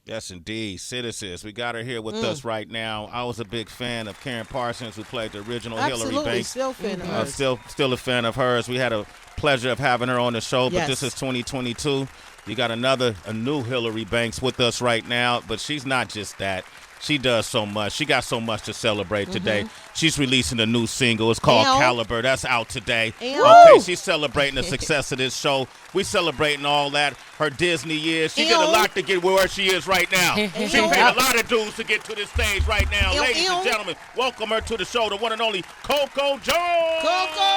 Yes, indeed. Citizens. We got her here with us right now. I was a big fan of Karen Parsons, who played the original Hillary Banks. Still a fan of hers. Still a fan of hers. We had a pleasure of having her on the show, but this Yes. is 2022. You got a new Hillary Banks with us right now, but she's not just that. She does so much. She got so much to celebrate today. She's releasing a new single. It's called Caliber. That's out today. Okay, she's celebrating the success of this show. We celebrating all that. Her Disney years. She did a lot to get where she is right now. She paid a lot of dues to get to this stage right now. Ladies and gentlemen, welcome her to the show, the one and only Coco Jones.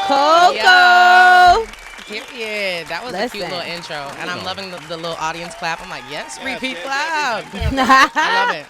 Coco! Yeah, that was a cute little intro. And I'm loving the little audience clap. I'm like, yes, repeat loud.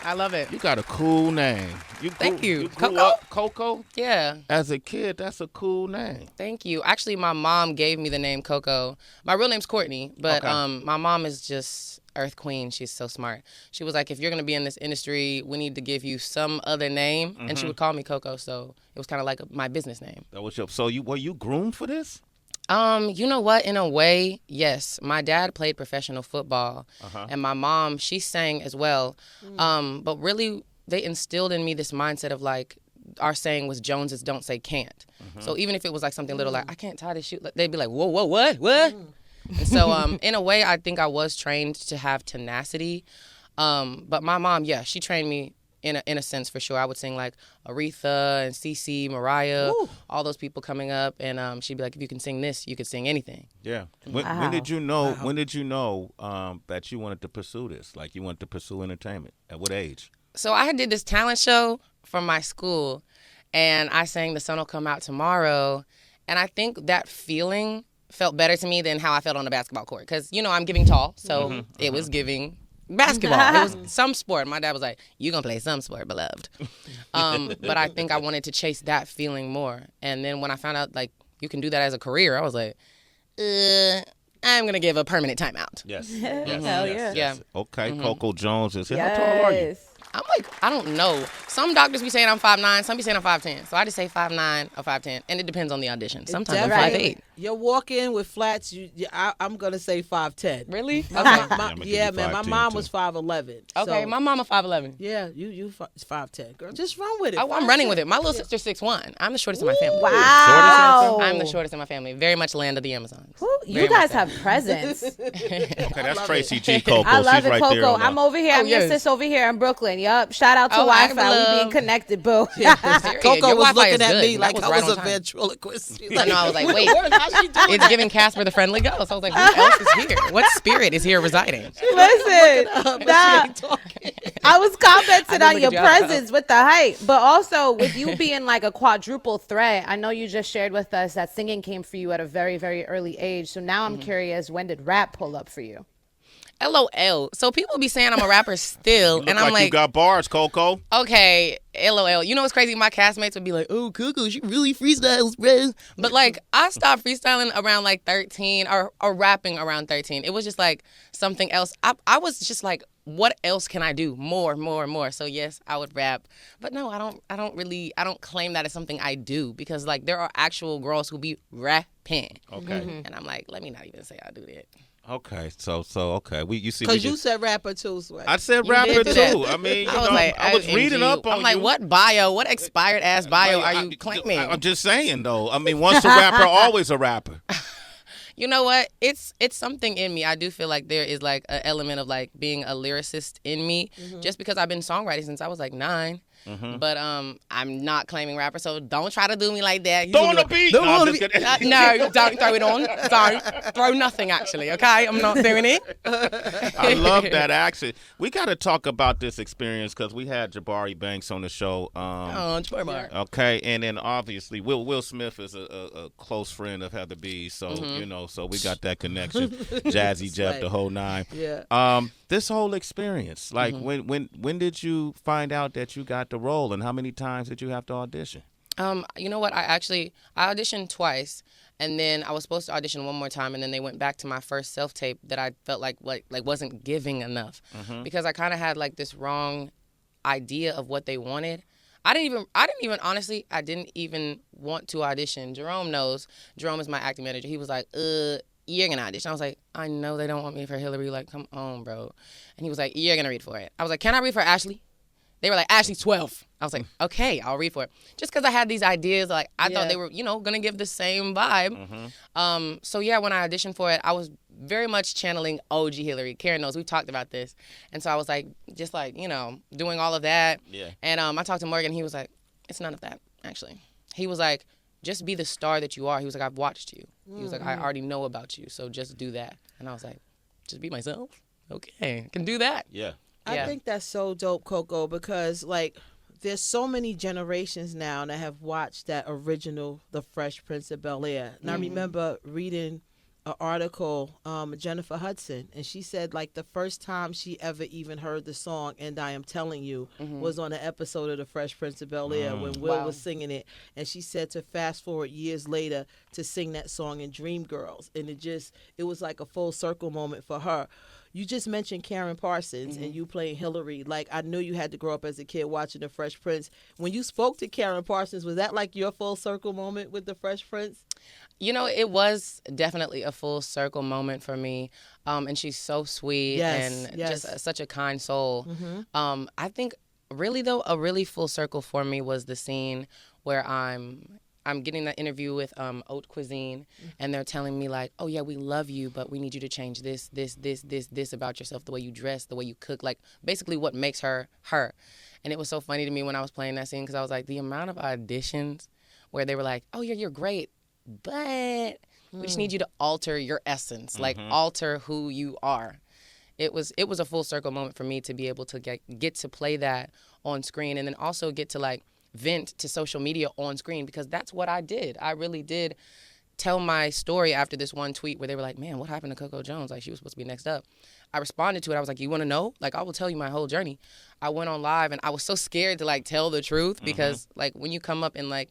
I love it. You got a cool name. Thank you. You grew Coco? up Coco? Yeah. As a kid, that's a cool name. Thank you. Actually, my mom gave me the name Coco. My real name's Courtney, but my mom is just Earth Queen. She's so smart. She was like, if you're going to be in this industry, we need to give you some other name. And she would call me Coco, so it was kind of like my business name. That was so were you groomed for this? You know what? In a way, yes. My dad played professional football, and my mom, she sang as well. But really, they instilled in me this mindset of like, our saying was Joneses don't say can't. So even if it was like something little like, I can't tie this shoe, they'd be like, whoa, what? And so in a way, I think I was trained to have tenacity. But my mom, yeah, she trained me in a sense for sure. I would sing like Aretha and Cece, Mariah, all those people coming up, and she'd be like, if you can sing this, you can sing anything. Yeah. When did you know? When did you know that you wanted to pursue this? Like you wanted to pursue entertainment? At what age? So I did this talent show from my school, and I sang "The Sun Will Come Out Tomorrow," and I think that feeling felt better to me than how I felt on the basketball court, because I'm giving tall, so it was giving basketball. It was some sport. My dad was like, "You gonna play some sport, beloved." But I think I wanted to chase that feeling more. And then when I found out like you can do that as a career, I was like, I'm gonna give a permanent timeout. Yes. Hell yeah. Yeah. Okay. Coco Jones is here. How tall are you? I'm like, I don't know. Some doctors be saying I'm 5'9", some be saying I'm 5'10". So I just say 5'9" or 5'10", and it depends on the audition. Sometimes I'm 5'8". You walk in with flats, I'm going to say 5'10". Really? Okay. Man, my mom was 5'11". Okay, so, my mama 5'11". Yeah, you 5'10". Girl, just run with it. I'm running with it. My little sister's 6'1". I'm the shortest in my family. Wow. I'm the shortest in my family. Very much land of the Amazons. Ooh, you guys have presence. Okay, that's Tracy G. Coco. I love She's it, right Coco. there. I'm over here. I'm your sis over here in Brooklyn. Yup. Shout out to Wi-Fi. We being connected, boo. Coco Your was Wi-Fi looking is at good. me That like was I right was on a time. ventriloquist. No, I was like, wait, it's giving Casper the Friendly Ghost. I was like, who else is here? What spirit is here residing? Listen, I was commenting on your presence with the height, but also with you being like a quadruple threat. I know you just shared with us that singing came for you at a very, very early age. So now I'm curious, when did rap pull up for you? LOL. So people be saying I'm a rapper still, Look and I'm like you got bars, Coco. okay, LOL. You know what's crazy? My castmates would be like, oh, Coco, she really freestyles, bro. But like, I stopped freestyling around like 13 or rapping around 13. It was just like something else. I was just like, what else can I do? More. So yes, I would rap. But no, I don't claim that as something I do, because like there are actual girls who be rapping. Okay. And I'm like, let me not even say I do that. Okay, so okay. You see, Because you said rapper too, Sway. I said You rapper did do that. too. I mean, I was like, I was reading up on I'm like, you. what bio? What expired ass bio are you claiming? I'm just saying though. I mean, once a rapper, always a rapper. You know what? It's something in me. I do feel like there is like an element of like being a lyricist in me, just because I've been songwriting since I was like 9. But I'm not claiming rapper, so don't try to do me like that. Throw on the beat. Don't No, I'm wanna just be- kidding. no, don't throw it on. Don't throw nothing. Actually, okay, I'm not doing it. I love that accent. We got to talk about this experience because we had Jabari Banks on the show. Jabari. Okay, and then obviously Will Smith is a close friend of Heather B. So so we got that connection. Jazzy Jeff, the whole nine. Yeah. This whole experience, like when did you find out that you got the role, and how many times did you have to audition? You know what? I auditioned twice, and then I was supposed to audition one more time, and then they went back to my first self-tape that I felt like wasn't giving enough, because I kind of had like this wrong idea of what they wanted. I didn't even want to audition. Jerome knows. Jerome is my acting manager. He was like, you're going to audition. I was like, I know they don't want me for Hillary. Like, come on, bro. And he was like, you're going to read for it. I was like, can I read for Ashley? They were like, Ashley's 12. I was like, okay, I'll read for it. Just because I had these ideas, like, I thought they were, going to give the same vibe. So, yeah, when I auditioned for it, I was very much channeling OG Hillary. Karen knows, we've talked about this. And so I was like, just like, doing all of that. Yeah. And I talked to Morgan. He was like, it's none of that, actually. He was like, just be the star that you are. He was like, I've watched you. He was like, I already know about you, so just do that. And I was like, just be myself? Okay, I can do that. Yeah. I think that's so dope, Coco, because, like, there's so many generations now that have watched that original The Fresh Prince of Bel-Air. And I remember reading an article, Jennifer Hudson, and she said, like, the first time she ever even heard the song "And I Am Telling You" was on an episode of The Fresh Prince of Bel-Air when Will was singing it. And she said to fast forward years later to sing that song in Dreamgirls. And it was like a full circle moment for her. You just mentioned Karen Parsons and you playing Hillary. Like, I knew you had to grow up as a kid watching The Fresh Prince. When you spoke to Karen Parsons, was that like your full circle moment with The Fresh Prince? It was definitely a full circle moment for me. And she's so sweet and just such a kind soul. I think really, though, a really full circle for me was the scene where I'm getting that interview with Haute Cuisine, and they're telling me, like, oh, yeah, we love you, but we need you to change this about yourself, the way you dress, the way you cook, like, basically what makes her her. And it was so funny to me when I was playing that scene, because I was like, the amount of auditions where they were like, oh, yeah, you're great, but we just need you to alter your essence, like, alter who you are. It was a full circle moment for me to be able to get to play that on screen, and then also get to, like, vent to social media on screen, because that's what I did. I really did tell my story after this one tweet where they were like, man, what happened to Coco Jones? Like, she was supposed to be next up. I responded to it. I was like, you want to know? Like, I will tell you my whole journey. I went on live, and I was so scared to, like, tell the truth, because, like, when you come up in, like,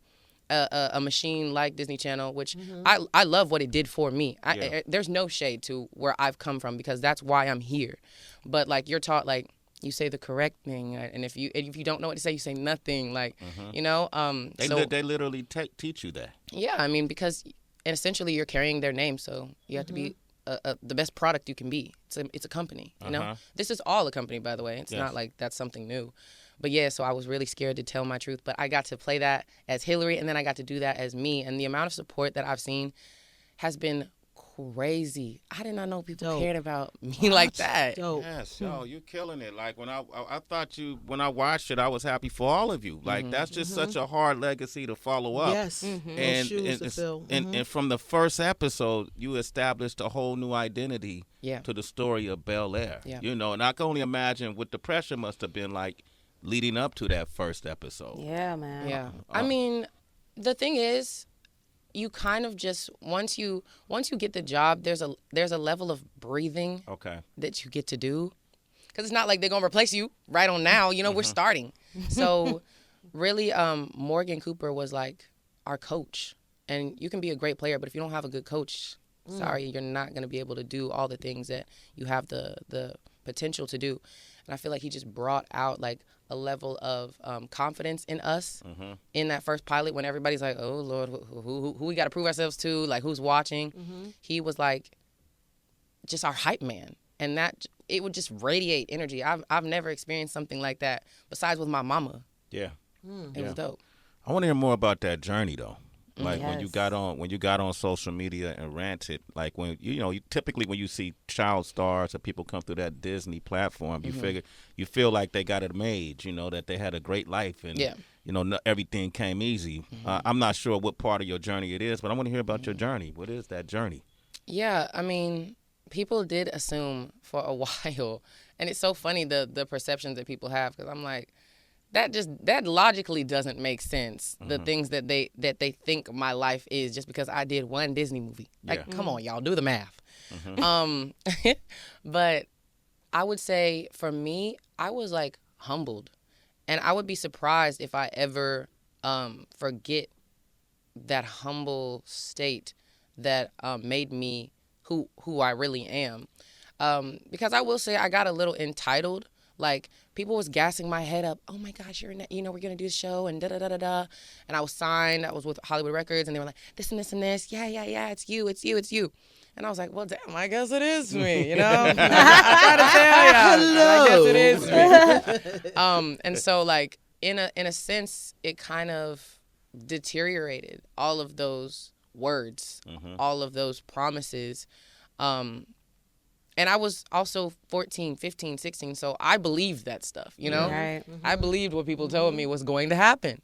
a machine like Disney Channel, which I love what it did for me. There's no shade to where I've come from, because that's why I'm here. But, like, you're taught, like, you say the correct thing, and if you don't know what to say, you say nothing. Like, They literally teach you that. Yeah, I mean, because essentially you're carrying their name, so you have to be the best product you can be. It's a company, you know. This is all a company, by the way. It's not like that's something new. But yeah, so I was really scared to tell my truth, but I got to play that as Hillary, and then I got to do that as me, and the amount of support that I've seen has been crazy. I did not know people cared about me like that. Yes, you're killing it. Like, when I thought when I watched it, I was happy for all of you. Like, that's just such a hard legacy to follow up. Yes, and from the first episode, you established a whole new identity to the story of Bel-Air. And I can only imagine what the pressure must have been like leading up to that first episode. Yeah, man. Yeah. I mean, the thing is, you kind of just once you get the job, there's a level of breathing that you get to do, because it's not like they're gonna replace you right on now. We're starting. So really, Morgan Cooper was like our coach, and you can be a great player, but if you don't have a good coach, sorry, you're not gonna be able to do all the things that you have the potential to do. And I feel like he just brought out, like, a level of confidence in us in that first pilot, when everybody's like, oh, Lord, who we got to prove ourselves to, like, who's watching. He was, like, just our hype man. And that, it would just radiate energy. I've never experienced something like that besides with my mama. Yeah. It was dope. I want to hear more about that journey, though. Like, when you got on social media and ranted, like, when you typically when you see child stars or people come through that Disney platform, you feel like they got it made, that they had a great life, and everything came easy. I'm not sure what part of your journey it is, but I want to hear about your journey. What is that journey? Yeah, I mean, people did assume for a while, and it's so funny the perceptions that people have, because I'm like, that logically doesn't make sense. The things that they think my life is, just because I did one Disney movie. Like, come on, y'all, do the math. But I would say for me, I was, like, humbled, and I would be surprised if I ever forget that humble state that made me who I really am. Because I will say I got a little entitled. Like, people was gassing my head up. Oh my gosh, we're gonna do the show and da da da da da. And I was signed. I was with Hollywood Records, and they were like, this and this and this. Yeah, it's you. And I was like, well, damn, I guess it is me. You know, I try to tell y'all. I guess it is me. And so, like, in a sense, it kind of deteriorated all of those words, all of those promises. And I was also 14, 15, 16, so I believed that stuff, you know? Right. I believed what people told me was going to happen,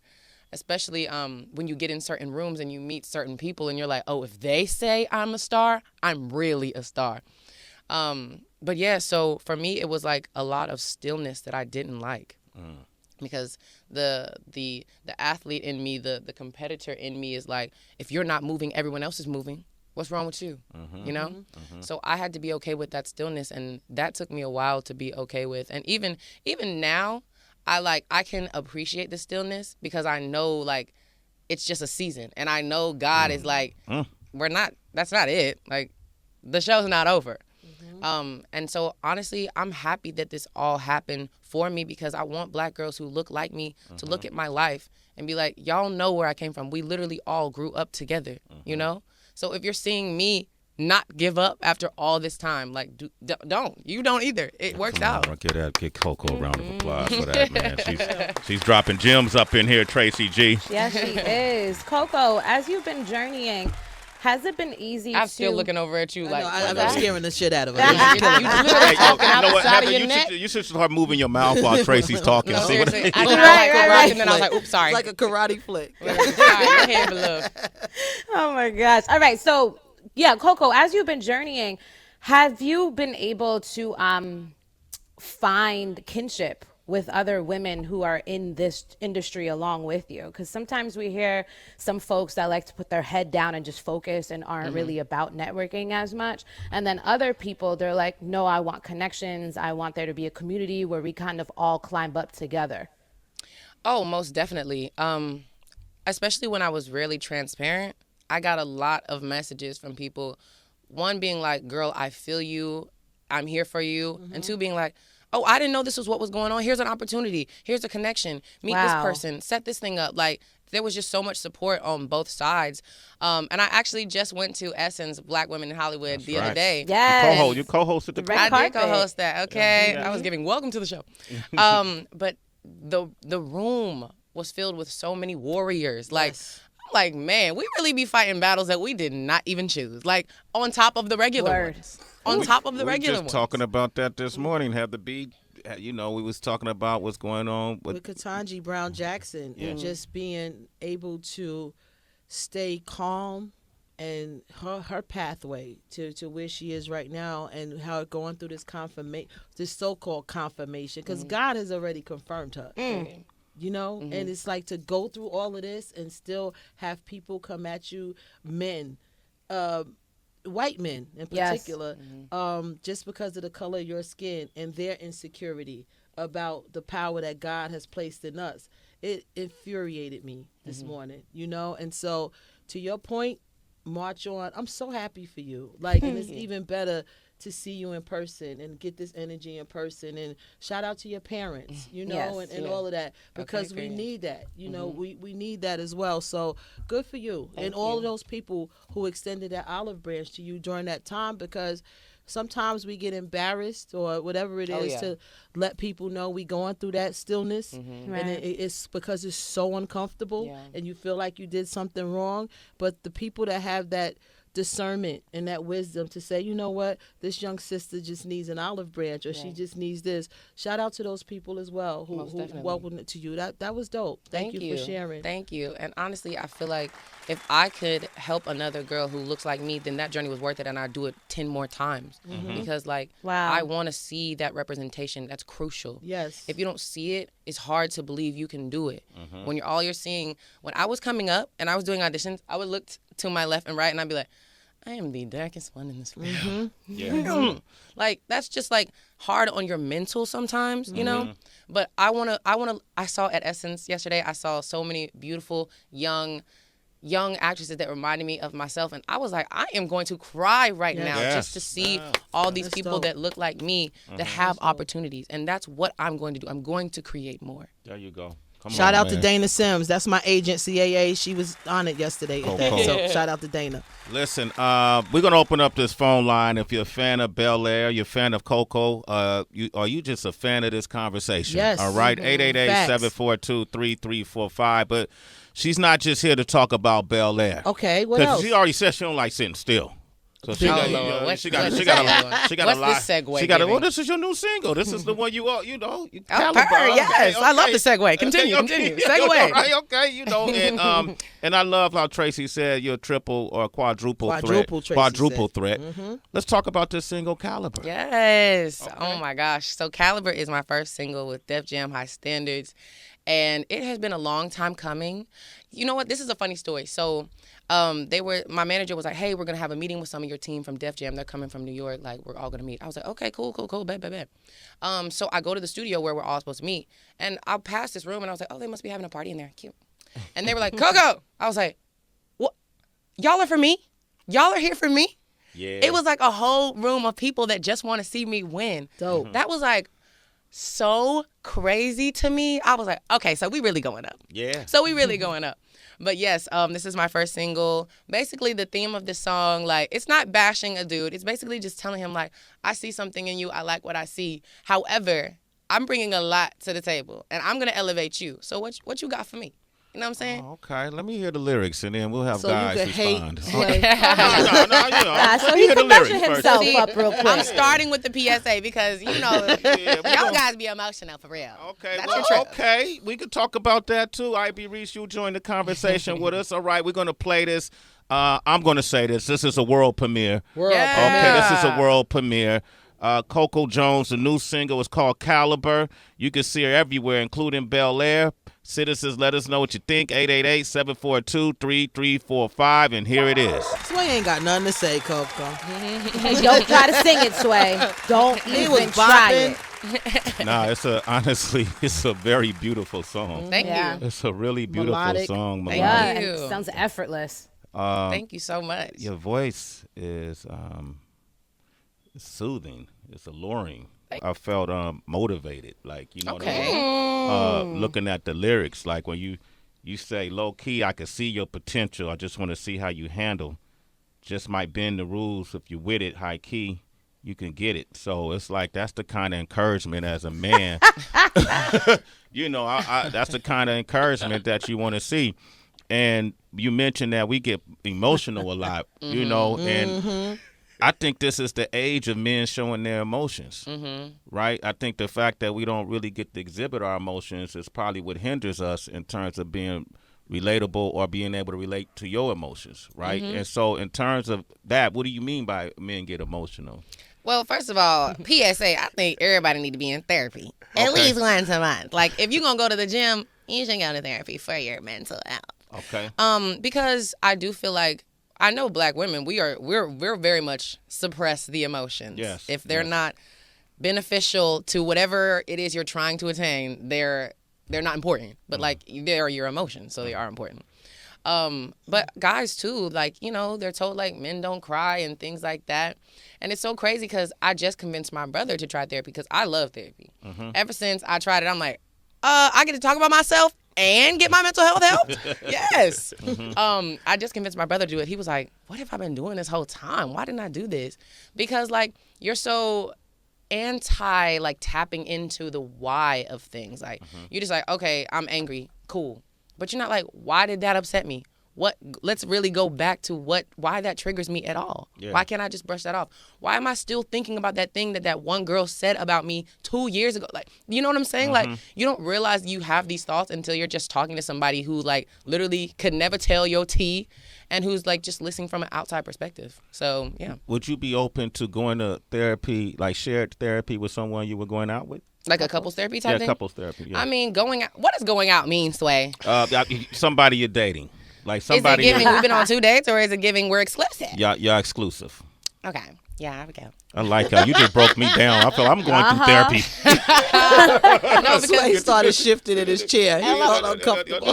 especially when you get in certain rooms and you meet certain people and you're like, oh, if they say I'm a star, I'm really a star. But yeah, so for me, it was like a lot of stillness that I didn't like. Because the athlete in me, the competitor in me is like, if you're not moving, everyone else is moving. What's wrong with you? You know? So I had to be okay with that stillness, and that took me a while to be okay with. And even now, I can appreciate the stillness because I know, like, it's just a season. And I know God is like, that's not it. Like, the show's not over. And so, honestly, I'm happy that this all happened for me because I want Black girls who look like me to look at my life and be like, y'all know where I came from. We literally all grew up together, you know? So if you're seeing me not give up after all this time, like, don't. You don't either. It works out. Give Coco a round of applause for that, man. She's dropping gems up in here, Tracy G. Yes, she is. Coco, as you've been journeying, has it been easy I'm still looking over at you like, I'm scaring the shit out of her. you literally talking out the side of your neck. You should start moving your mouth while Tracy's talking. No, See what seriously. I did right. And then I was like, oops, sorry. It's like a karate flick. Sorry, go ahead, beloved. Oh my gosh. All right. So yeah, Coco, as you've been journeying, have you been able to find kinship with other women who are in this industry along with you? Because sometimes we hear some folks that like to put their head down and just focus and aren't really about networking as much. And then other people, they're like, no, I want connections. I want there to be a community where we kind of all climb up together. Oh, most definitely. Especially when I was really transparent, I got a lot of messages from people. One being like, girl, I feel you. I'm here for you. And two being like, oh, I didn't know this was what was going on. Here's an opportunity. Here's a connection. Meet this person. Set this thing up. Like, there was just so much support on both sides. And I actually just went to Essence, Black Women in Hollywood, the other day. Yes. You co-hosted the Red I did carpet. co-host that, okay? I was giving welcome to the show. But the room was filled with so many warriors. Like, I'm like, man, we really be fighting battles that we did not even choose. Like, on top of the regular ones. On top of the regular ones. We were just talking about that this morning. We was talking about what's going on with Ketanji Brown Jackson and just being able to stay calm and her pathway to where she is right now and how going through this so-called confirmation, because God has already confirmed her. You know, and it's like to go through all of this and still have people come at you, men, white men in particular, just because of the color of your skin and their insecurity about the power that God has placed in us. It infuriated me this morning, you know? And so to your point, march on. I'm so happy for you. Like, and it's even better to see you in person and get this energy in person, and shout out to your parents, you know, and all of that, because we need that, you know, we need that as well. So good for you. And all of those people who extended that olive branch to you during that time, because sometimes we get embarrassed or whatever it is to let people know we going through that stillness. And it's because it's so uncomfortable and you feel like you did something wrong. But the people that have that discernment and that wisdom to say, you know what, this young sister just needs an olive branch, or she just needs this. Shout out to those people as well who welcomed it to you. That was dope. Thank you for sharing. Thank you. And honestly, I feel like if I could help another girl who looks like me, then that journey was worth it, and I'd do it 10 more times. Because I want to see that representation. That's crucial. Yes. If you don't see it, it's hard to believe you can do it. When you're seeing, when I was coming up and I was doing auditions, I would look to my left and right and I'd be like, I am the darkest one in this room. Like, that's just like hard on your mental sometimes, you know? But I saw at Essence yesterday, I saw so many beautiful, young, young actresses that reminded me of myself, and I was like, I am going to cry right now just to see all these people that look like me that have opportunities, and that's what I'm going to do. I'm going to create more. There you go. Shout out to Dana Sims. That's my agent, CAA. She was on it yesterday. So shout out to Dana. Listen, we're going to open up this phone line. If you're a fan of Bel-Air, you're a fan of Coco, are you just a fan of this conversation? Yes. All right, 888-742-3345. But she's not just here to talk about Bel-Air. Okay, what else? Because she already said she don't like sitting still. So she got a lot. What's this segue? Well, this is your new single. This is the one Caliber. Yes, I love the segue. Continue. Segue. Right, okay, and I love how Tracy said you're a triple or quadruple threat. Quadruple threat. Mm-hmm. Let's talk about this single, Caliber. Yes. Okay. Oh my gosh. So Caliber is my first single with Def Jam High Standards, and it has been a long time coming. You know what? This is a funny story. So. My manager was like, hey, we're going to have a meeting with some of your team from Def Jam. They're coming from New York. Like, we're all going to meet. I was like, okay, cool. Bet. So I go to the studio where we're all supposed to meet. And I passed this room, and I was like, oh, they must be having a party in there. Cute. And they were like, Coco. I was like, what? Y'all are for me? Y'all are here for me? Yeah. It was like a whole room of people that just want to see me win. Dope. Mm-hmm. That was like so crazy to me. I was like, okay, so we really going up. Yeah. So we really going up. But yes, this is my first single. Basically, the theme of this song, like, it's not bashing a dude. It's basically just telling him, like, I see something in you. I like what I see. However, I'm bringing a lot to the table, and I'm going to elevate you. So what you got for me? You know what I'm saying? Oh, okay, let me hear the lyrics, and then we'll have so guys you could respond. Hate, No, so he can measure himself up real quick. I'm starting with the PSA because, y'all guys be emotional for real. Okay, That's okay. We could talk about that, too. IB Reese, you join the conversation with us. All right, we're going to play this. I'm going to say this. This is a world premiere. Okay, this is a world premiere. Coco Jones, the new single is called Caliber. You can see her everywhere, including Bel-Air. Citizens, let us know what you think. 888-742-3345, and here it is. Sway ain't got nothing to say, Coco. Don't try to sing it, Sway. Don't even try it. Nah, it's a very beautiful song. Thank you. It's a really beautiful song. Thank Yeah, you. it sounds effortless. Thank you so much. Your voice is soothing. It's alluring. I felt motivated, like, you know what I mean? Looking at the lyrics, like when you say low key, I can see your potential. I just want to see how you handle. Just might bend the rules. If you with it, high key, you can get it. So it's like that's the kind of encouragement as a man. That's the kind of encouragement that you want to see. And you mentioned that we get emotional a lot, and I think this is the age of men showing their emotions, right? I think the fact that we don't really get to exhibit our emotions is probably what hinders us in terms of being relatable or being able to relate to your emotions, right? And so in terms of that, what do you mean by men get emotional? Well, first of all, PSA, I think everybody need to be in therapy at least once a month. Like, if you're going to go to the gym, you should go to therapy for your mental health. Okay. Because I do feel like, I know Black women, we're very much suppress the emotions. Yes. If they're not beneficial to whatever it is you're trying to attain, they're not important. But like, they're your emotions, so they are important. But guys too, like, they're told like men don't cry and things like that. And it's so crazy because I just convinced my brother to try therapy because I love therapy. Ever since I tried it, I'm like, I get to talk about myself and get my mental health help? Yes. I just convinced my brother to do it. He was like, what have I been doing this whole time? Why didn't I do this? Because, like, you're so anti, like, tapping into the why of things. Like, you're just like, okay, I'm angry. Cool. But you're not like, why did that upset me? Let's really go back to why that triggers me at all. Yeah. Why can't I just brush that off? Why am I still thinking about that thing that one girl said about me 2 years ago? Like, you know what I'm saying? Like, you don't realize you have these thoughts until you're just talking to somebody who, like, literally could never tell your tea and who's, like, just listening from an outside perspective. So, yeah. Would you be open to going to therapy, like shared therapy with someone you were going out with? Like a couples therapy type thing? Yeah, couples therapy, yeah. I mean, going out. What does going out mean, Sway? Somebody you're dating. Like somebody. Is it giving we've been on 2 dates, or is it giving we're exclusive? You're exclusive. Okay. Yeah, I would go. I like how you just broke me down. I feel I'm going through therapy. No, because he started shifting in his chair. He felt uncomfortable.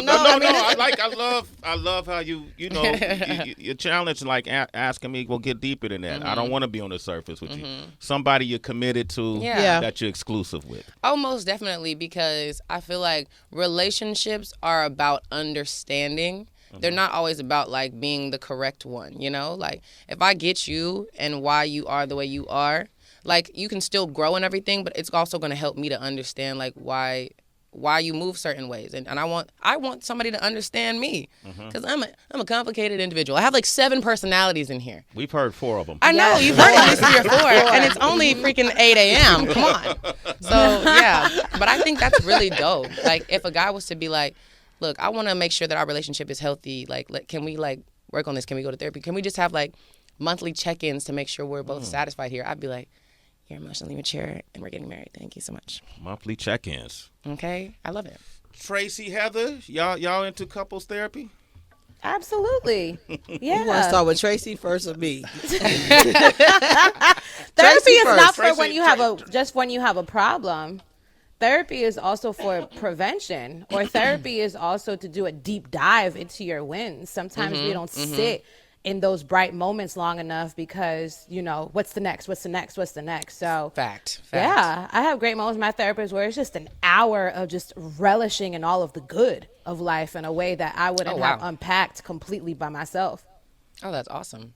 I love how your challenge like asking me, well, get deeper than that. I don't want to be on the surface with you. Somebody you're committed to, that you're exclusive with. Oh, most definitely, because I feel like relationships are about understanding. They're not always about like being the correct one, you know? Like if I get you and why you are the way you are, like you can still grow and everything, but it's also going to help me to understand like why you move certain ways. And I want somebody to understand me because I'm a complicated individual. I have like 7 personalities in here. We've heard 4 of them. I know, you've heard at least 3 or 4, and it's only freaking 8 a.m. Come on. So yeah, but I think that's really dope. Like if a guy was to be like, look, I want to make sure that our relationship is healthy. Like, can we like work on this? Can we go to therapy? Can we just have like monthly check-ins to make sure we're both satisfied here? I'd be like, you're emotionally mature and we're getting married. Thank you so much. Monthly check-ins. Okay, I love it. Tracy, Heather, y'all into couples therapy? Absolutely. Yeah. You want to start with Tracy first or me? Therapy is not for when you have a problem. Therapy is also for prevention, or therapy is also to do a deep dive into your wins. Sometimes we don't sit in those bright moments long enough because, what's the next? So Fact. Yeah, I have great moments with my therapist where it's just an hour of just relishing in all of the good of life in a way that I wouldn't have unpacked completely by myself. Oh, that's awesome.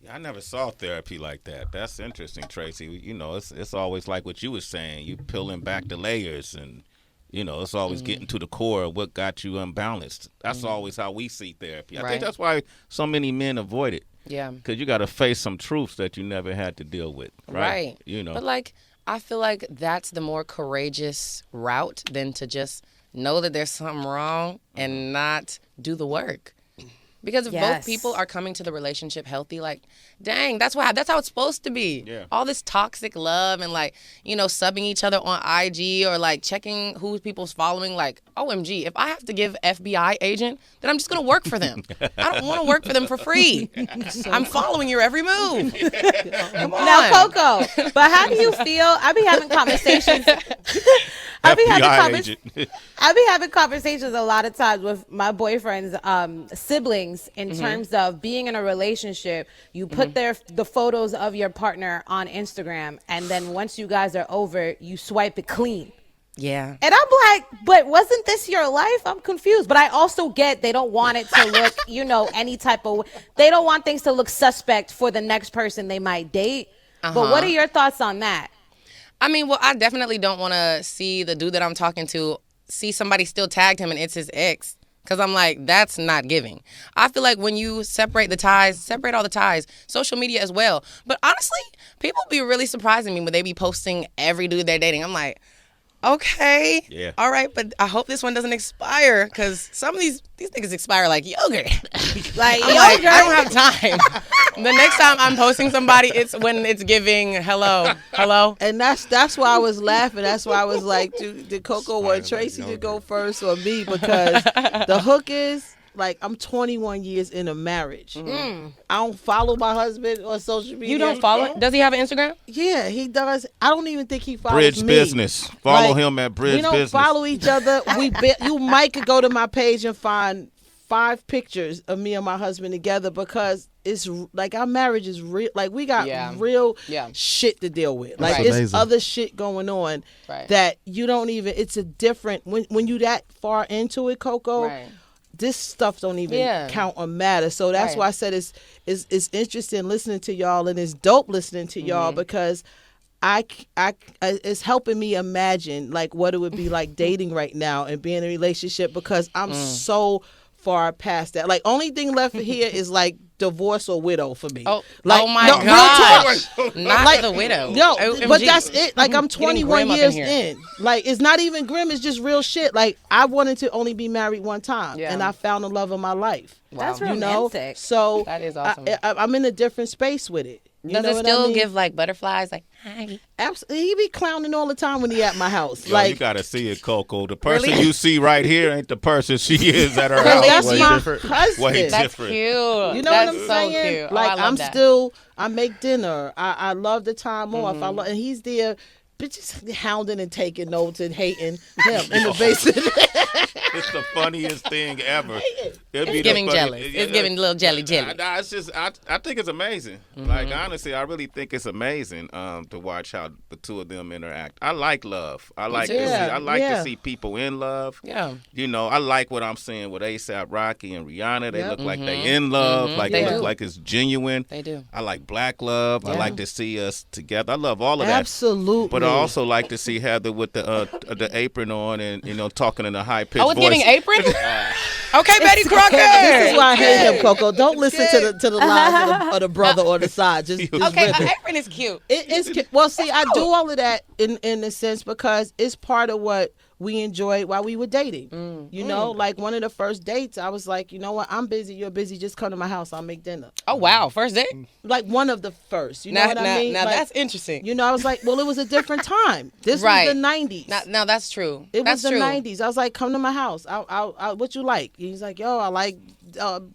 Yeah, I never saw therapy like that. That's interesting, Tracy. It's always like what you were saying. You peeling back the layers, and it's always getting to the core of what got you unbalanced. That's always how we see therapy. I think that's why so many men avoid it. Yeah, because you got to face some truths that you never had to deal with. Right. But like, I feel like that's the more courageous route than to just know that there's something wrong and not do the work. Because if both people are coming to the relationship healthy, like, dang, that's how it's supposed to be. Yeah. All this toxic love and like, subbing each other on IG or like checking who people's following. Like, OMG, if I have to give FBI agent, then I'm just going to work for them. I don't want to work for them for free. I'm following your every move. Come on. Now, Coco, but how do you feel? I be having conversations. I be having conversations a lot of times with my boyfriend's siblings in terms of being in a relationship. You put the photos of your partner on Instagram, and then once you guys are over, you swipe it clean. Yeah. And I'm like, but wasn't this your life? I'm confused. But I also get they don't want it to look, any type of, they don't want things to look suspect for the next person they might date. But what are your thoughts on that? I mean, well, I definitely don't want to see the dude that I'm talking to see somebody still tagged him and it's his ex. Because I'm like, that's not giving. I feel like when you separate all the ties, social media as well. But honestly, people be really surprising me when they be posting every dude they're dating. I'm like, okay, yeah, all right, but I hope this one doesn't expire because some of these niggas expire like yogurt. Like I don't have time. The next time I'm posting somebody, it's when it's giving hello. And that's why I was laughing. That's why I was like, did Coco want Tracy to go first or me? Because the hook is, like, I'm 21 years in a marriage. I don't follow my husband on social media. You don't follow? Does he have an Instagram? Yeah, he does. I don't even think he follows Bridge me. Business. Follow him at Bridge Business. We don't follow each other. You might could go to my page and find 5 pictures of me and my husband together because it's like our marriage is real. Like we got real shit to deal with. Like there's other shit going on that you don't even. It's a different when you that far into it, Coco. Right. This stuff don't even count or matter. So that's why I said it's interesting listening to y'all, and it's dope listening to y'all because I it's helping me imagine like what it would be like dating right now and being in a relationship because I'm so far past that. Like only thing left here is like divorce or widow for me. Oh, like, my gosh. Not like, the widow. No, but that's it. Like I'm 21 years in. Like it's not even grim. It's just real shit. Like I wanted to only be married one time and I found the love of my life. Wow. That's romantic. So that is awesome. I'm in a different space with it. Does it still give like butterflies? Like, hi. Absolutely. He be clowning all the time when he at my house. Yo, like you gotta see it, Coco. The person you see right here ain't the person she is at her house. that's Way my different. husband. Way That's different. cute. You know That's what I'm so saying? cute. Like I love I'm that. still, I make dinner. I love the time off. I love, and he's there, bitches hounding and taking notes and hating him in the basement. It's the funniest thing ever. It's giving jealous. It's giving a little jelly. Nah, it's just I think it's amazing. Like honestly, I really think it's amazing to watch how the two of them interact. I like love. I like to see people in love. Yeah. You know, I like what I'm seeing with A$AP Rocky and Rihanna. They look like they in love. Like they look like it's genuine. They do. I like black love. I like to see us together. I love all of that. Absolutely. But I also like to see Heather with the apron on and talking in a high pitched voice. Oh, it's giving apron? Okay, Betty Crocker. This is why I hate him, Coco. Don't listen to the lies of the brother or the side. Just Okay, rip it. apron is cute. It is cute. Well, see, I do all of that in a sense because it's part of what we enjoyed while we were dating. You know, like one of the first dates, I was like, you know what, I'm busy, you're busy, just come to my house, I'll make dinner. Oh, wow. First date? Like one of the first, you know what I mean? Now Like, that's interesting. you know, I was like, well, it was a different time. This Right. was the 90s. Now that's true. It That's was the true. 90s. I was like, come to my house. I'll what you like? He's like, yo, I like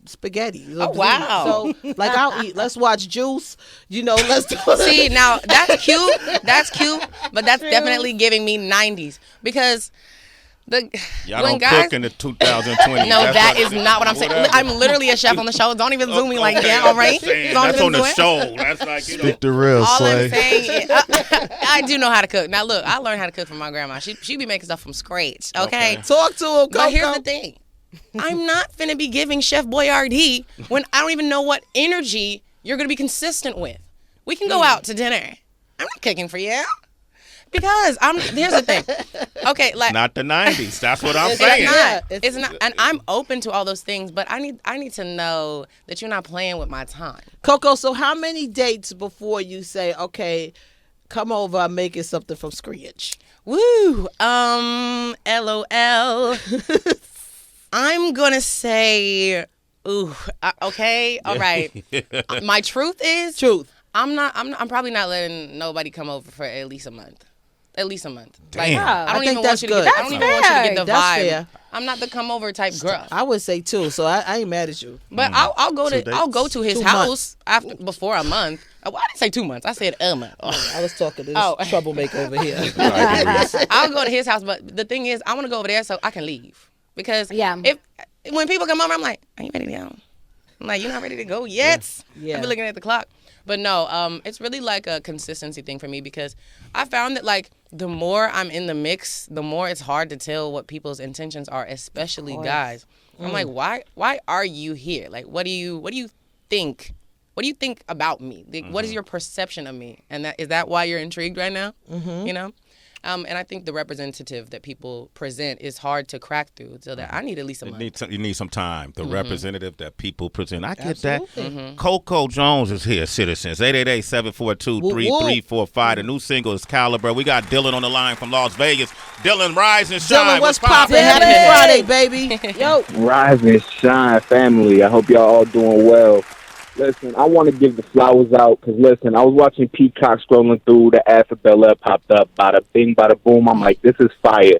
spaghetti. Oh, wow. So, like, I'll eat. Let's watch Juice. You know, let's do See, now that's cute. That's cute, but that's definitely giving me 90s because Y'all when don't guys cook in the 2020s. No, That's that what- is not what I'm saying. whatever. I'm literally a chef on the show. Don't even zoom me like Okay, that, all right? I'm just saying, Don't that's even on the do it. show. That's like, you know. Stick to real, All Slay. I'm saying is, I do know how to cook. Now, look, I learned how to cook from my grandma. She be making stuff from scratch, okay? Talk to him, But here's Coco. the thing. I'm not finna be giving Chef Boyardee when I don't even know what energy you're gonna be consistent with. We can go out to dinner. I'm not cooking for you. Because here's the thing. Okay, like Not the 90s. That's what I'm It's saying. not. it's not, and I'm open to all those things, but I need to know that you're not playing with my time. Coco, so how many dates before you say, okay, come over, I'm making something from scratch? Woo. LOL. I'm gonna say, okay, all right. My truth is, Truth. I'm probably not letting nobody come over for at least a month. At least a month. Like, Damn. I don't I think even want that's you to good. get. I don't even want you to get the That's vibe. fair. I'm not the come over type girl. I would say two, so I ain't mad at you. But I'll go to his 2 house before a month. Well, I didn't say 2 months. I said a month. I was talking to this Oh. troublemaker over here. I'll go to his house, but the thing is, I want to go over there so I can leave because Yeah. if when people come over, I'm like, are you ready to go? I'm like, you're not ready to go yet. Yeah. I'll be looking at the clock. But no, it's really like a consistency thing for me because I found that like the more I'm in the mix, the more it's hard to tell what people's intentions are, especially guys. I'm like, why are you here? Like, what do you think? What do you think about me? Like, what is your perception of me? And is that why you're intrigued right now? You know? And I think the representative that people present is hard to crack through. So that I need at least a month. You need some time. The representative that people present. I get that. Coco Jones is here, citizens. 888-742-3345. The new single is Caliber. We got Dylan on the line from Las Vegas. Dylan, rise and shine. Dylan, what's poppin'? Happy Friday, baby. Yo. Rise and shine, family. I hope y'all all doing well. Listen, I want to give the flowers out because, listen, I was watching Peacock scrolling through. The ad for Bel-Air popped up. Bada bing, bada boom. I'm like, this is fire.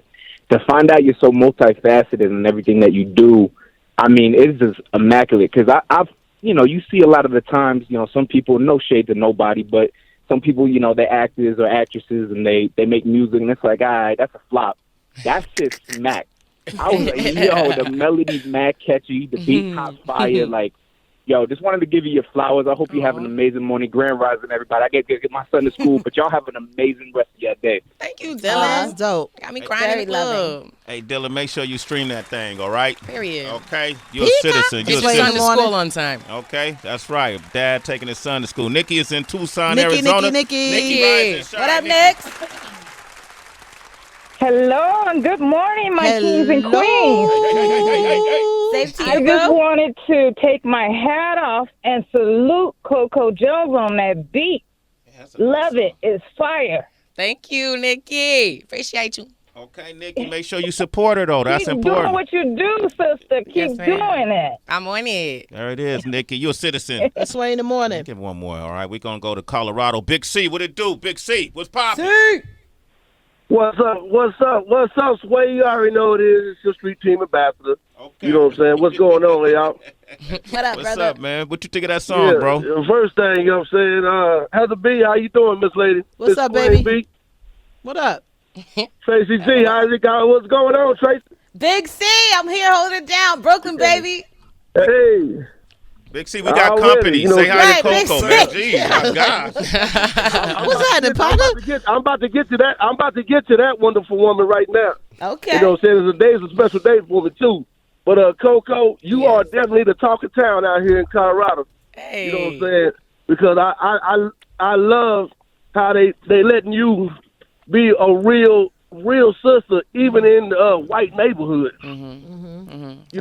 To find out you're so multifaceted in everything that you do, I mean, it's just immaculate because I've, you see a lot of the times, some people, no shade to nobody, but some people, they're actors or actresses and they make music and it's like, all right, that's a flop. That shit smacked. I was like, the melody's mad catchy, the beat hot fire, like, yo, just wanted to give you your flowers. I hope you have an amazing morning. Grand rising, everybody. I get to get my son to school, but y'all have an amazing rest of your day. Thank you, Dylan. That's dope. Got me crying in the club. Hey, Dylan, make sure you stream that thing, all right? Period. Okay? You're a citizen. Get You're your a son citizen. to school on time. Okay? That's right. Dad taking his son to school. Nikki is in Tucson, Nikki, Arizona. Nikki. rise and shine, What up, Nikki. next? Hello and good morning, my kings and queens. Safe to I you, just bro. wanted to take my hat off and salute Coco Jones on that beat. Love it. It's fire. Thank you, Nikki. Appreciate you. Okay, Nikki, make sure you support her, though. That's Keep important. doing what you do, sister. Keep doing it. I'm on it. There it is, Nikki. You're a citizen. That's Sway in the morning. Give one more, all right? We're going to go to Colorado. Big C, what it do? Big C, what's poppin'? What's up? What's up? What's up, Sway? You already know it is. It's your street team ambassador. Okay. You know what I'm saying? What's going on, y'all? What up, What's brother? up, man? What you think of that song, bro? First thing, you know what I'm saying? Heather B, how you doing, Miss Lady? What's Miss up, Queen baby? B. What up? Tracy G, how's it going? What's going on, Tracy? Big C, I'm here holding it down. Brooklyn, baby. Hey. Big C, we got Already, company. you know, Say hi right, to Big Coco, C. man. Jeez, my God. What's happening, partner? I'm about to get to that. I'm about to get to that wonderful woman right now. Okay. You know what I'm saying? It's a special day for me, too. But, Coco, you are definitely the talk of town out here in Colorado. Hey. You know what I'm saying? Because I love how they letting you be a real sister, even in white neighborhoods. You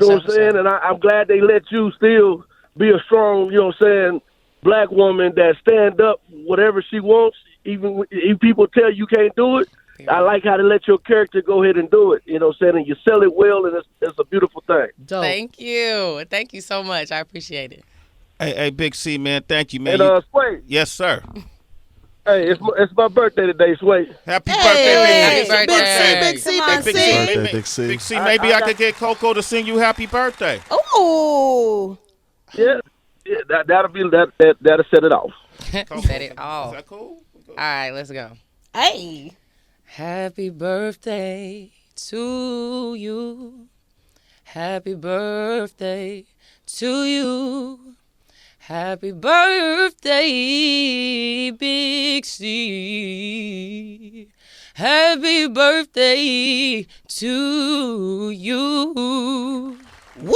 know what I'm saying? And I'm glad they let you still be a strong, you know what I'm saying, black woman that stand up whatever she wants, even if people tell you can't do it. I like how they let your character go ahead and do it. You know what I'm saying? And you sell it well, and it's a beautiful thing. Dope. Thank you. Thank you so much. I appreciate it. Hey, Big C, man. Thank you, man. And Sway, Yes, sir. hey, it's my birthday today, Sway. Happy Hey, birthday, happy Big C. birthday. Big C, Come on, Big C. C. Birthday, Big C. Big C, maybe I could get Coco to sing you happy birthday. Ooh. Yeah, that'll set it off. Set it off. Is that cool? All right, let's go. Hey. Happy birthday to you. Happy birthday to you. Happy birthday, Big C. Happy birthday to you. Woo!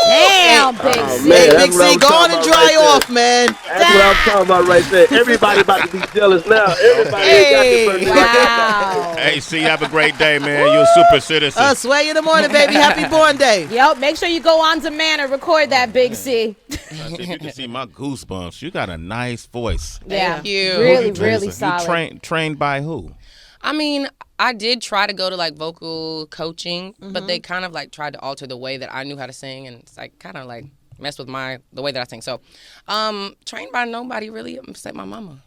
Damn, Big C. man, Hey, that's Big what C, I'm go on talking and about dry right there. off, man. That's what I'm talking about right there. Everybody about to be jealous now. Everybody Hey. got their birthday. Wow. Hey, C, have a great day, man. You're a super citizen. Sway in the morning, baby. Happy born day. Yep, make sure you go on demand and record that, Big C. If you can see my goosebumps, you got a nice voice. Yeah. Thank you. Really, You really solid. trained by who? I mean, I did try to go to like vocal coaching, but they kind of like tried to alter the way that I knew how to sing, and it's like kind of like messed with the way that I sing. So, trained by nobody really except my mama.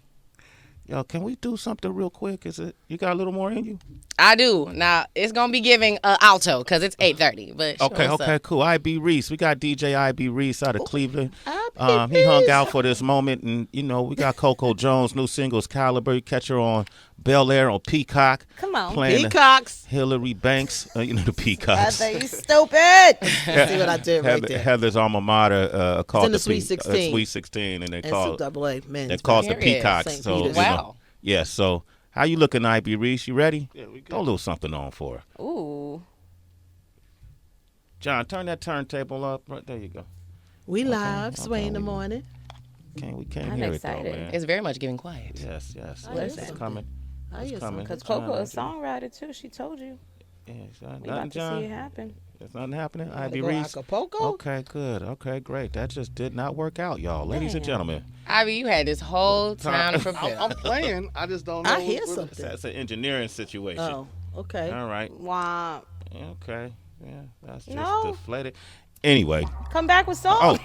Yo, can we do something real quick? You got a little more in you? I do. Now it's gonna be giving alto because it's 8:30. But sure, Okay, what's up? cool. IB Reese. We got DJ IB Reese out of Cleveland. He hung out for this moment, and we got Coco Jones, new singles Caliber. You catch her on Bel-Air on Peacock. Come on. Playing Peacocks. Hillary Banks, the Peacocks. You stupid. See what I did right there. Heather's alma mater called in the Sweet 16. Sweet 16, and they And call AA men's. they call it the Period. Peacocks. St. So Peter's. Wow. yeah. So how you looking, IB Reese? You ready? Yeah, we good. Throw a little something on for her. Ooh. John, turn that turntable up. Right there, you go. We live, Sway okay, in the we- morning. We can't I'm hear excited. it though, man. It's very much giving quiet. Yes. Listen. It's coming. I It's hear coming. Because John, Coco a songwriter, too. She told you. Yeah, We nothing, about to see it John. happen. There's nothing happening. Gotta IB go Reese. Acapulco? Okay, good. Okay, great. That just did not work out, y'all. Ladies and Damn. gentlemen. Ivy, you had this whole time prepared. I'm playing. I just don't know. I hear what- something. That's an engineering situation. Oh, okay. All right. Wow. Okay. Yeah, that's just No. deflated. Anyway, Come back with song. oh,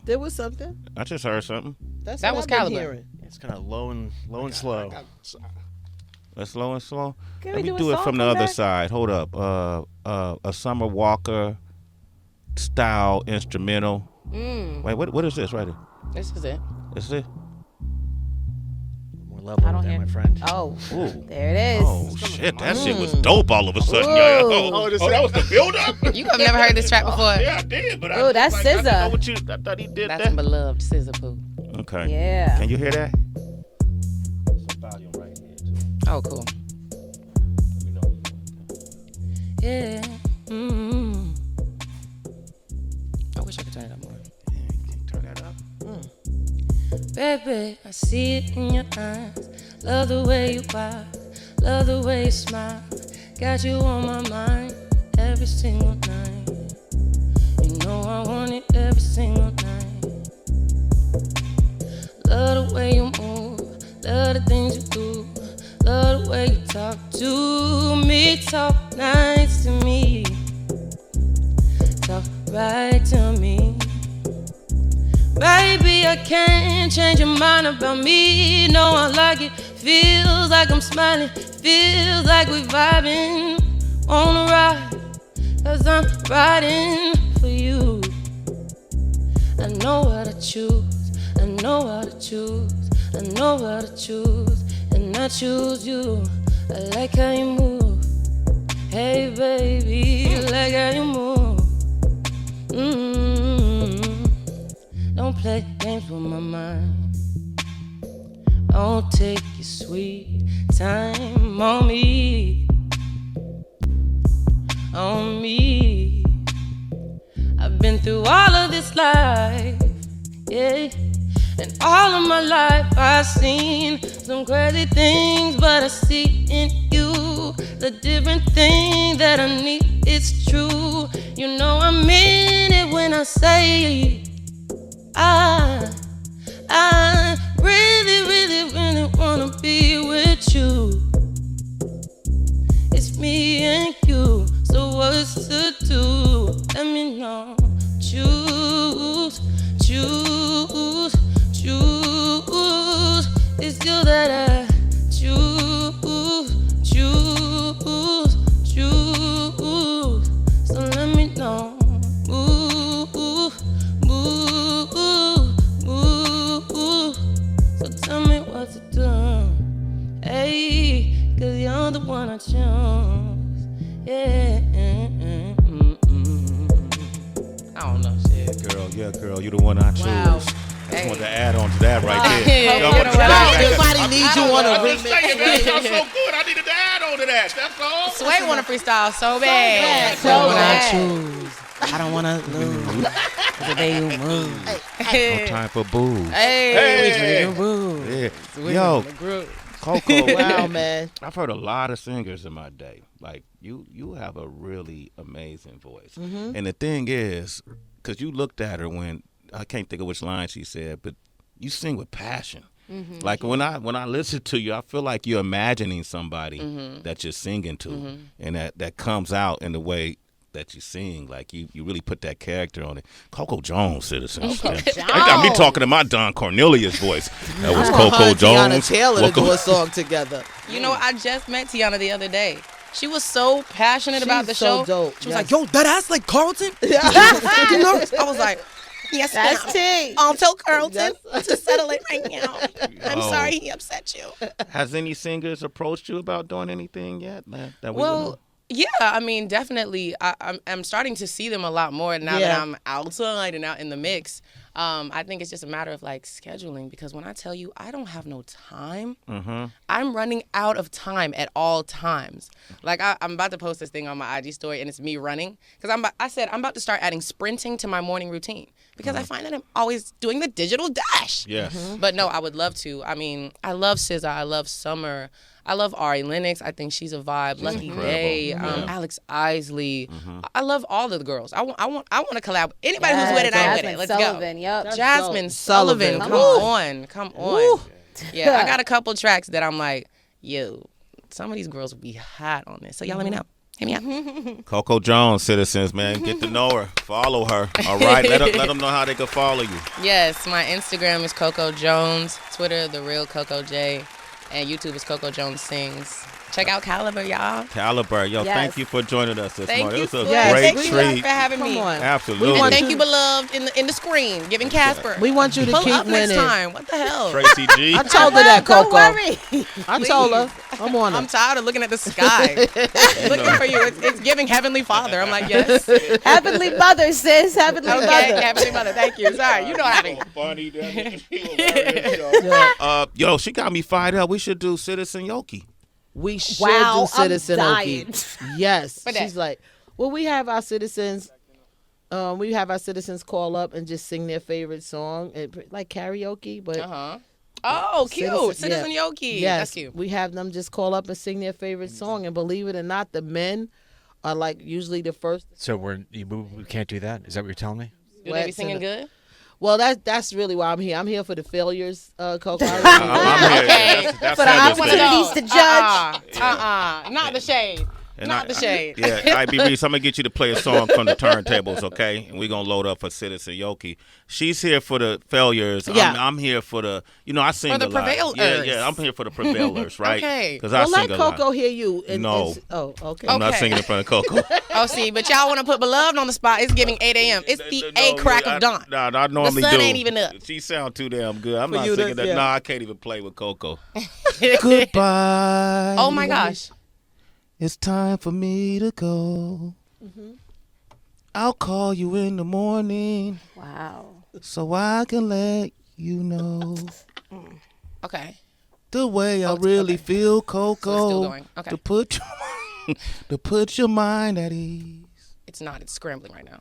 There was something. I just heard something. That's That what was I've been Caliber. hearing. It's kind of low and slow. Let's slow and slow. Can Let we me do a do it song from the come other back? side. Hold up. A Summer Walker style instrumental. Wait, what is this right here? This is it. This is it? More level I don't there, hear. my friend. Oh, Ooh. there it is. Oh shit, that shit was dope all of a sudden. Yeah. Oh, that was the build up? You have never heard this track before. Yeah, I did, but Ooh, that's I didn't know SZA. what I thought he did That's that. beloved Scissor Poo. Okay. Yeah. Can you hear that? Some volume right here, too. Oh, cool. Yeah. I wish I could turn it up more. Turn that up. Baby, I see it in your eyes. Love the way you walk, love the way you smile. Got you on my mind every single night. You know I want it every single night. Love the way you move, love the things you do, love the the way you talk to me, talk nice to me, talk right to me. Baby, I can't change your mind about me. No, I like it. Feels like I'm smiling. Feels like we vibing on a ride. 'Cause I'm riding for you. I know what I choose. I know what I choose. I know what I choose. And I choose you. I like how you move. Hey, baby, I like how you move. Don't play games with my mind. Don't take your sweet time on me. On me. I've been through all of this life, yeah. And all of my life I've seen some crazy things, but I see in you the different thing that I need. It's true. You know I mean it when I say I really, really, really wanna be with you. It's me and you, so what's to do? Let me know. Choose, choose, choose. It's you that I choose, choose, choose. So let me know. So tell me what to do, hey, 'cause you're the one I choose, yeah. I don't know shit. Yeah, girl, you the one I choose. Wow. I just wanted to add on to that right there. Yeah, Y'all want to Everybody needs you on a I'm just remix. saying, man, y'all so good. I needed to add on to that. That's all. Sway wanna freestyle so bad. So What bad. I choose. I don't wanna lose. The way you move. No time for booze. Hey, boo. Yeah. Yo, Coco. Wow, man. I've heard a lot of singers in my day. Like, you have a really amazing voice. And the thing is, because you looked at her when, I can't think of which line she said, but you sing with passion. Like when I listen to you, I feel like you're imagining somebody that you're singing to, and that comes out in the way that you sing. Like you really put that character on it. Coco Jones, citizens. They got me talking in my Don Cornelius voice. That was Coco Jones. Tiana Taylor to do a song together. You know, I just met Tiana the other day. She was so passionate about the She's so show. dope. She was like, "Yo, that ass like Carlton." I was like, "Yes, That's ma'am. T. I'll tell Carlton to settle it right now. I'm Oh. sorry he upset you." Has any singers approached you about doing anything yet? That we would know? Well, yeah, I mean, definitely. I'm starting to see them a lot more now that I'm outside and out in the mix. I think it's just a matter of like scheduling, because when I tell you I don't have no time, I'm running out of time at all times. Like I'm about to post this thing on my IG story, and it's me running, because I said I'm about to start adding sprinting to my morning routine, because I find that I'm always doing the digital dash. Yes. But no, I would love to. I mean, I love SZA, I love Summer, I love Ari Lennox. I think she's a vibe. Lucky Day, Alex Isley. I love all of the girls. I want to collab. Anybody who's with it, I'm with it. Let's Sullivan, go. yep. Jasmine Sullivan. Come on, come on. Yeah, I got a couple tracks that I'm like, yo, some of these girls will be hot on this. So y'all let me know. Hit me up. Coco Jones, citizens, man, get to know her, follow her. All right, let them know how they can follow you. Yes, my Instagram is Coco Jones, Twitter The Real Coco J, and YouTube is Coco Jones Sings. Check out Caliber, y'all. Caliber, yo, Yes. thank you for joining us this Thank morning. you, It was a Sway. great Thank you treat. for having me. Come on. Absolutely. And thank you, beloved, in the screen, giving Casper. We want you to Pull keep up next winning. time. What the hell? Tracy G. I told her that, Don't Coco. worry. I told her. I'm on I'm her. tired of looking at the sky. Looking for you. It's giving Heavenly Father. I'm like, yes. Heavenly Mother, sis. Heavenly Okay, Mother. Heavenly Mother. Thank you. Sorry. You know what I mean. Funny, yo, she got me fired up. We should do Citizen Yoki. We should Wow, do Citizen I'm Oki. dying. Yes. For that. She's like, well, we have our citizens call up and just sing their favorite song, like karaoke, but Oh, cute. Citizen yeah. Yoki. Yes, That's cute. we have them just call up and sing their favorite song, and believe it or not, the men are like usually the first. So we can't do that? Is that what you're telling me? Do they be singing good? Well, that's really why I'm here. I'm here for the failures, Coco. I'm here. Okay. That's For the Heather's thing. opportunities to judge. Not the shade. And Not the shade. Yeah, IB Reese, I'm going to get you to play a song from the turntables, okay? And we're going to load up for Citizen Aoki. She's here for the failures. Yeah. I'm here for the, I sing For the a lot. prevailers. Yeah, I'm here for the prevailers, right? Okay. Because I Well, sing let a lot. Coco hear you. No. Okay. I'm not Okay. singing in front of Coco. Oh, see, but y'all want to put Beloved on the spot. It's giving 8 a.m. It's the A crack of dawn. No, I normally sun do. ain't even up. She sound too damn good. I'm For not you to- singing that. yeah. No, I can't even play with Coco. Goodbye. Oh, my gosh. It's time for me to go. I'll call you in the morning Wow. so I can let you know Okay. the way I really feel, Coco. So it's still going. Okay. To put your mind at ease. It's not. It's scrambling right now.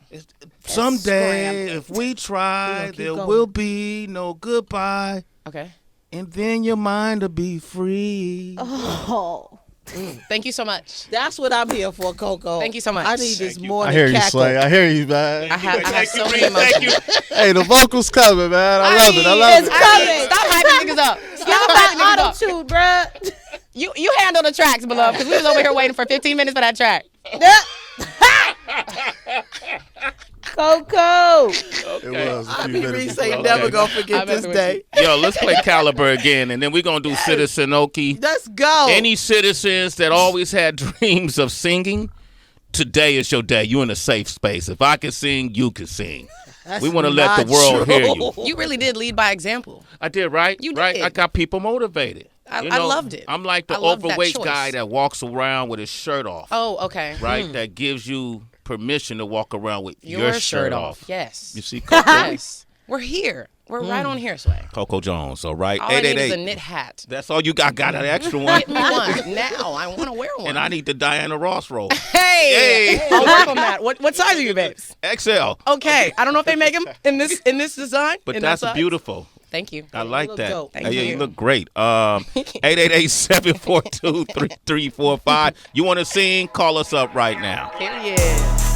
Someday, if we try, keep there going. will be no goodbye, Okay. and then your mind will be free. Oh. Thank you so much. That's what I'm here for, Coco. Thank you so much. I need this you. more I than hear you, cackle. Slay. I hear you, man. I have so many Thank you. emotions. Hey, the vocals coming, man. I love it. I love It's it. coming. Stop hyping niggas up. Y'all Stop hyping got niggas up. auto-tune, bruh. You handle the tracks, beloved, because we was over here waiting for 15 minutes for that track. Coco. It was a few IB minutes Reese before. ain't never gonna forget I this bet day. Yo, let's play Caliber again, and then we're going to do Citizen Aoki. Let's go. Any citizens that always had dreams of singing, today is your day. You in a safe space. If I can sing, you can sing. That's We want to let the not world true. hear you. You really did lead by example. I did, right? You Right? did. I got people motivated. I You know, loved it. I'm like the I loved that overweight choice. guy that walks around with his shirt off, Oh, okay. right? That gives you permission to walk around with Your shirt off. Yes. You see, Coco, Yes. We're here. We're right on here, Sway. Coco Jones, all right? All I need is a 888. knit hat. That's all you got. Got an extra one. Get me one now. I want to wear one. And I need the Diana Ross roll. Hey, Hey. I'll work on that. What size are you, babes? XL. Okay, I don't know if they make them in this design. But in that that's size. beautiful. Thank you. I like look that. dope. Thank Yeah, you. you look great. 888-742-3345. You want to sing? Call us up right now. Hell yeah.